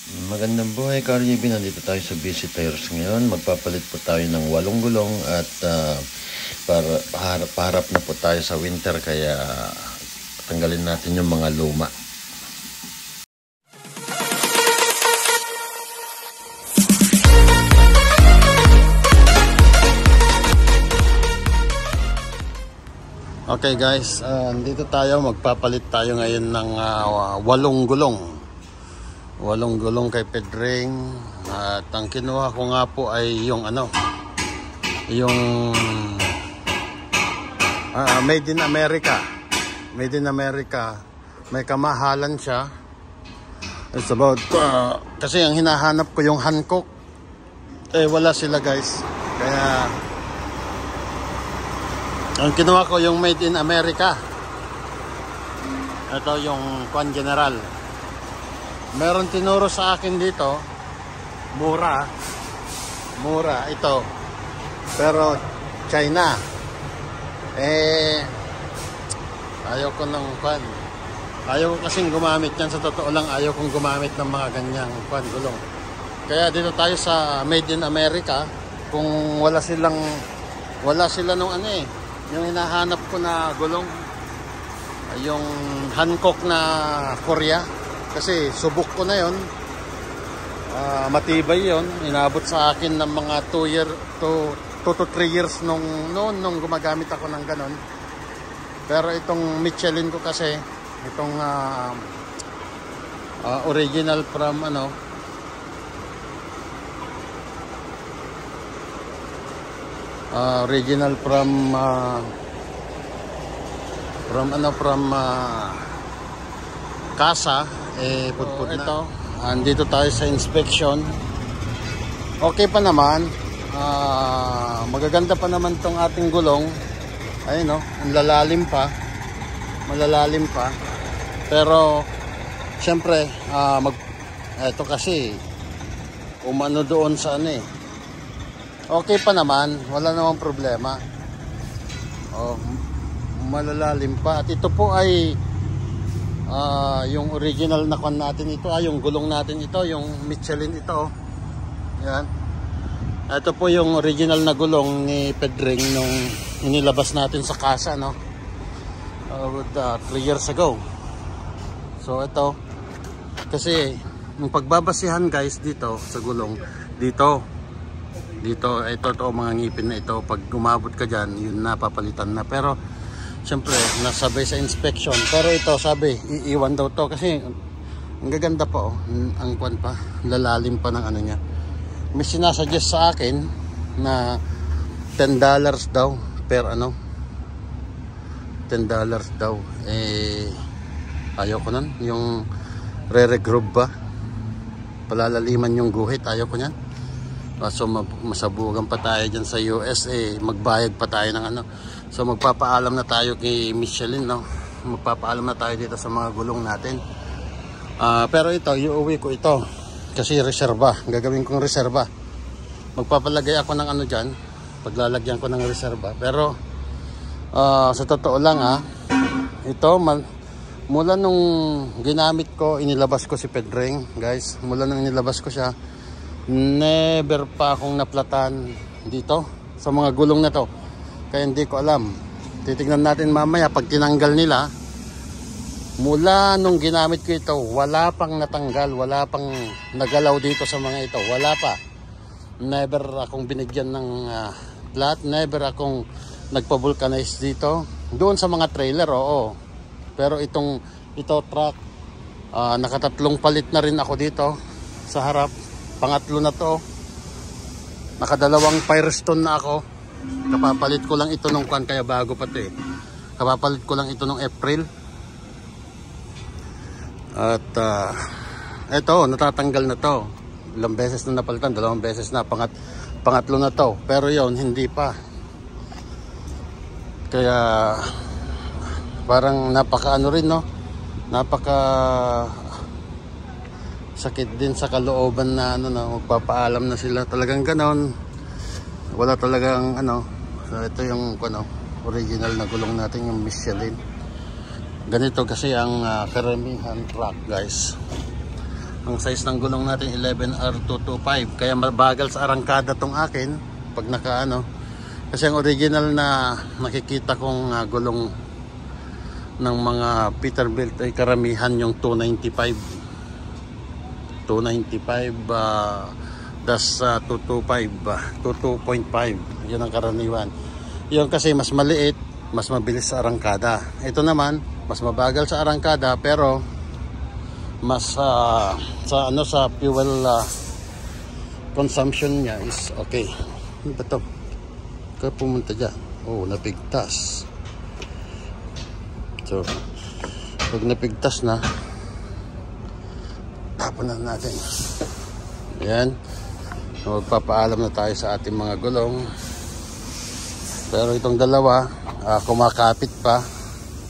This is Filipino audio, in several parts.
Magandang buhay, Caribbean. Nandito tayo sa busy tires ngayon. Magpapalit po tayo ng 8 gulong at paharap na po tayo sa winter, kaya tanggalin natin yung mga luma. Okay guys, dito tayo, magpapalit tayo ngayon ng 8 gulong. 8 gulong kay Pedring. At ang kinuha ko nga po ay yung yung Made in America. Made in America. May kamahalan siya. It's about kasi ang hinahanap ko yung Hankook, wala sila guys. Kaya ang kinuha ko yung Made in America. Ito yung Kwan General. Meron tinuro sa akin dito, mura ito, pero China. Ayaw ko ng Kwan. Ayaw ko kasing gumamit yan, sa totoo lang. Ayaw kong gumamit ng mga ganyang Kwan gulong. Kaya dito tayo sa Made in America. Kung wala sila nung yung hinahanap ko na gulong, yung Hankook na Korea. Kasi subok ko na yon, matibay yon. Inabot sa akin ng mga 2 to 3 years nung gumagamit ako ng ganon. Pero itong Michelin ko kasi, itong original from Casa, putput na. Ito, andito tayo sa inspection. Okay pa naman. Magaganda pa naman tong ating gulong. Ayun ang lalalim pa. Malalalim pa. Pero syempre, ito kasi umano doon sa okay pa naman, wala namang problema. Malalalim pa. At ito po ay yung original na kwan natin ito, yung gulong natin ito, yung Michelin ito. Yan. Ito po yung original na gulong ni Pedring nung inilabas natin sa Casa, 3 years ago. So ito, kasi yung pagbabasihan guys dito sa gulong, dito ito mga ngipin na ito, pag umabot ka dyan, yun na, papalitan na. Pero siyempre, nasabay sa inspection. Pero ito, sabi, iiwan daw to kasi ang gaganda pa, ang kwan pa, lalalim pa ng niya. May sinasuggest sa akin na $10 daw per $10 daw. Ayaw ko nun. Yung re-regroove ba? Palalaliman yung guhit, ayaw ko nyan. So masabugan pa tayo dyan sa USA, magbayad pa tayo ng So magpapaalam na tayo kay Michelin, magpapaalam na tayo dito sa mga gulong natin. Pero ito, iuwi ko ito kasi reserba, gagawin kong reserba. Magpapalagay ako ng dyan, paglalagyan ko ng reserba. Pero sa totoo lang ito mula nung ginamit ko, inilabas ko si Pedring guys, mula nung inilabas ko siya, never pa akong naplatan dito sa mga gulong na to. Kaya hindi ko alam. Titignan natin mamaya pag tinanggal nila. Mula nung ginamit ko ito, wala pang natanggal, wala pang nagalaw dito sa mga ito, wala pa. Never akong binigyan ng flat, never akong nagpa-vulcanize dito. Doon sa mga trailer, oo. Pero ito truck, nakatatlong palit na rin ako dito sa harap. Pangatlo na to. Nakadalawang Firestone na ako. Kapapalit ko lang ito nung kwan, kaya bago pa ito Kapapalit ko lang ito nung April. At ito, natatanggal na to. Ilang beses na napalitan, 2 beses na. Pangatlo na to. Pero yon hindi pa. Kaya parang napaka rin, napaka sakit din sa kalooban na magpapaalam na sila. Talagang ganon. Wala talagang So ito yung original na gulong natin, yung Michelin. Ganito kasi ang karamihan truck guys. Ang size ng gulong natin 11R225. Kaya mabagal sa arangkada tong akin pag nakaano. Kasi ang original na nakikita kong gulong ng mga Peterbilt ay karamihan yung 295. 295 das 225, 2.5. Yun ang karaniwan. Yun kasi mas maliit, mas mabilis sa arangkada. Ito naman, mas mabagal sa arangkada pero mas sa fuel consumption niya is okay. Ano ba ito? Kaya pumunta dyan. Oh, napigtas. So, pag napigtas na, tapon na natin. Ayan. Magpapaalam na tayo sa ating mga gulong. Pero itong dalawa, kumakapit pa.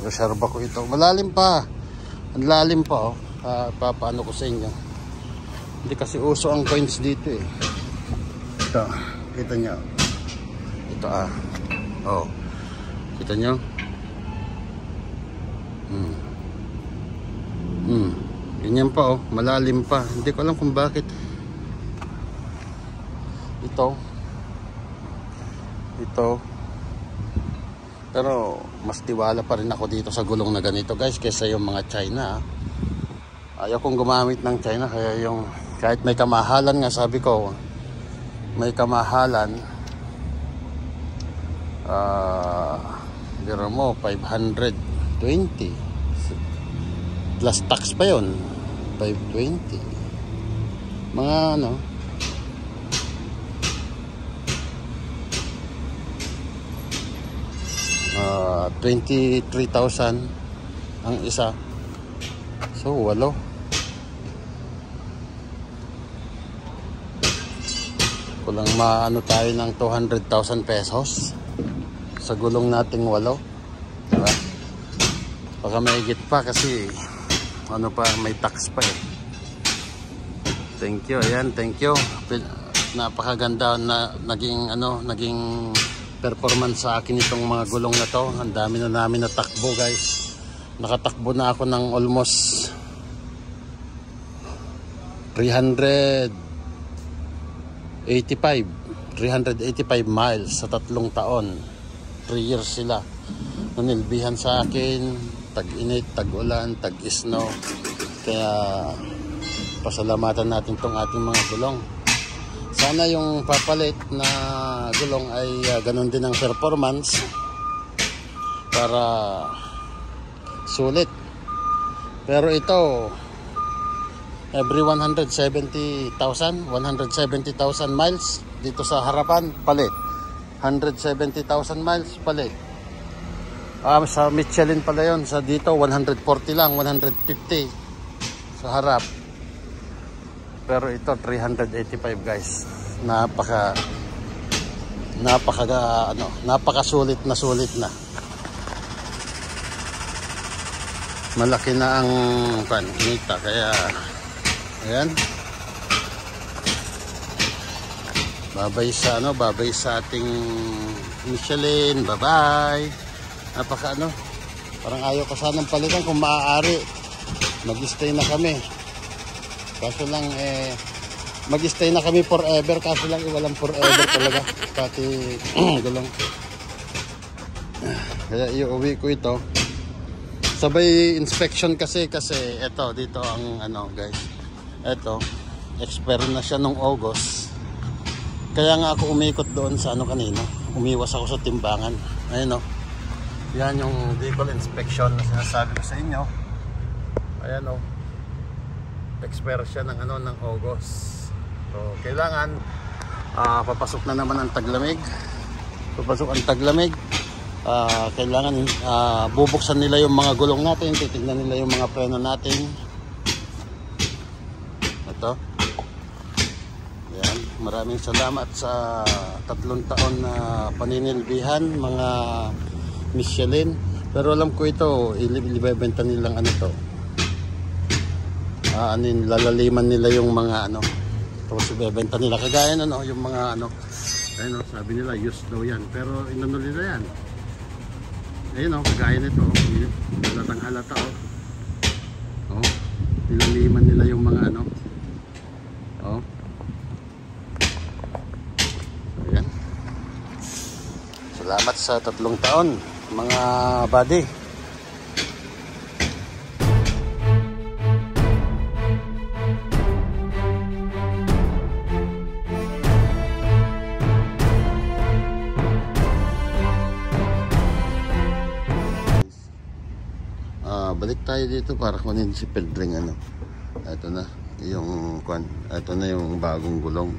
Reserva ko ito. Malalim pa. Ang lalim pa, oh. Papaano ko sa inyo. Hindi kasi uso ang coins dito eh. Ito, kita nyo. Ito oh, kita nyo. Ganyan pa, oh. Malalim pa. Hindi ko alam kung bakit. Ito pero mas tiwala pa rin ako dito sa gulong na ganito guys kaysa yung mga China. Ayaw kong gumamit ng China, kaya yung kahit may kamahalan nga, sabi ko may kamahalan, biro mo 520 plus tax pa yun, 520 mga ano, 23,000 ang isa. So 8. Kulang maano tayo ng 200,000 pesos sa gulong nating 8, diba? Baka maigit pa kasi ano pa, may tax pa eh. Thank you, ayan, thank you. Napakaganda na naging performance sa akin itong mga gulong na to. Ang dami na namin natakbo guys. Nakatakbo na ako ng almost 385 miles sa 3 taon. 3 years sila nanilbihan sa akin, tag-init, tag-ulan, tag-snow. Kaya pasalamatan natin tong ating mga gulong. Sana yung papalit na gulong ay ganun din ang performance para sulit. Pero ito every 170,000 miles dito sa harapan palit. 170,000 miles palit. Sa Michelin pala yun. Sa dito 140 lang, 150 sa harap. Pero ito 385 guys. Napaka sulit na. Malaki na ang kinita, kaya ayan. Babay sa ating Michelin. Bye-bye. Parang ayaw ko sanang palitan kung maaari. Mag-stay na kami. Kaso lang mag-stay na kami forever, kaso lang walang forever talaga. Pati gulong. Kaya iuwi ko ito. Sabay inspection kasi ito dito ang guys. Ito expire na siya nung August. Kaya nga ako umikot doon sa kanina. Umiwas ako sa timbangan. Ayun Yan yung vehicle inspection na sinasabi ko sa inyo. Ayan expire siya ng ng August. So kailangan papasok na naman ang taglamig. Kailangan bubuksan nila yung mga gulong natin, titignan nila yung mga preno natin. Ito. Yan, maraming salamat sa 3 taon na paninilbihan mga Michelin. Pero alam ko ito, ibebenta nilang lalaliman nila yung mga tapos ibebenta nila kagaya yung mga sabi nila used daw yan, pero inano nila yan. Ayun kagaya nito halatang halata nilaliman nila yung mga Salamat sa 3 taon, mga buddy. Balik tayo dito para kunin si Pedring ano. Ito na yung kwan. Ito na yung bagong gulong.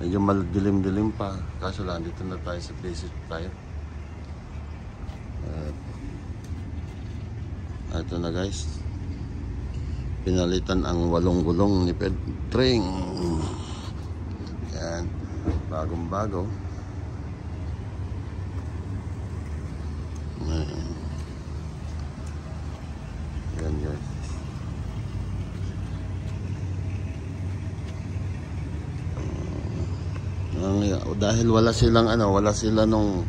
Medyo madilim-dilim pa. Kaso lang dito na tayo sa basic tayo. Ito na guys. Pinalitan ang 8 gulong ni Pedring. Yan. Bagong-bago. Yan guys. Dahil wala sila nung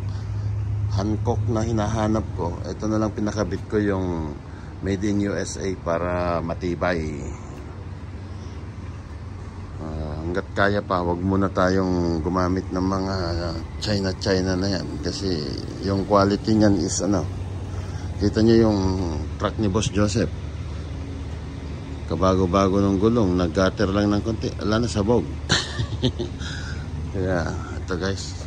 Hancock na hinahanap ko. Ito na lang pinakabit ko yung Made in USA para matibay. Hanggat kaya pa, wag muna tayong gumamit ng mga China na yan kasi yung quality niyan is ano. Kita nyo yung truck ni Boss Joseph. Kabago-bago ng gulong. Nag-gutter lang ng konti. Ala na sabog. Kaya ito guys.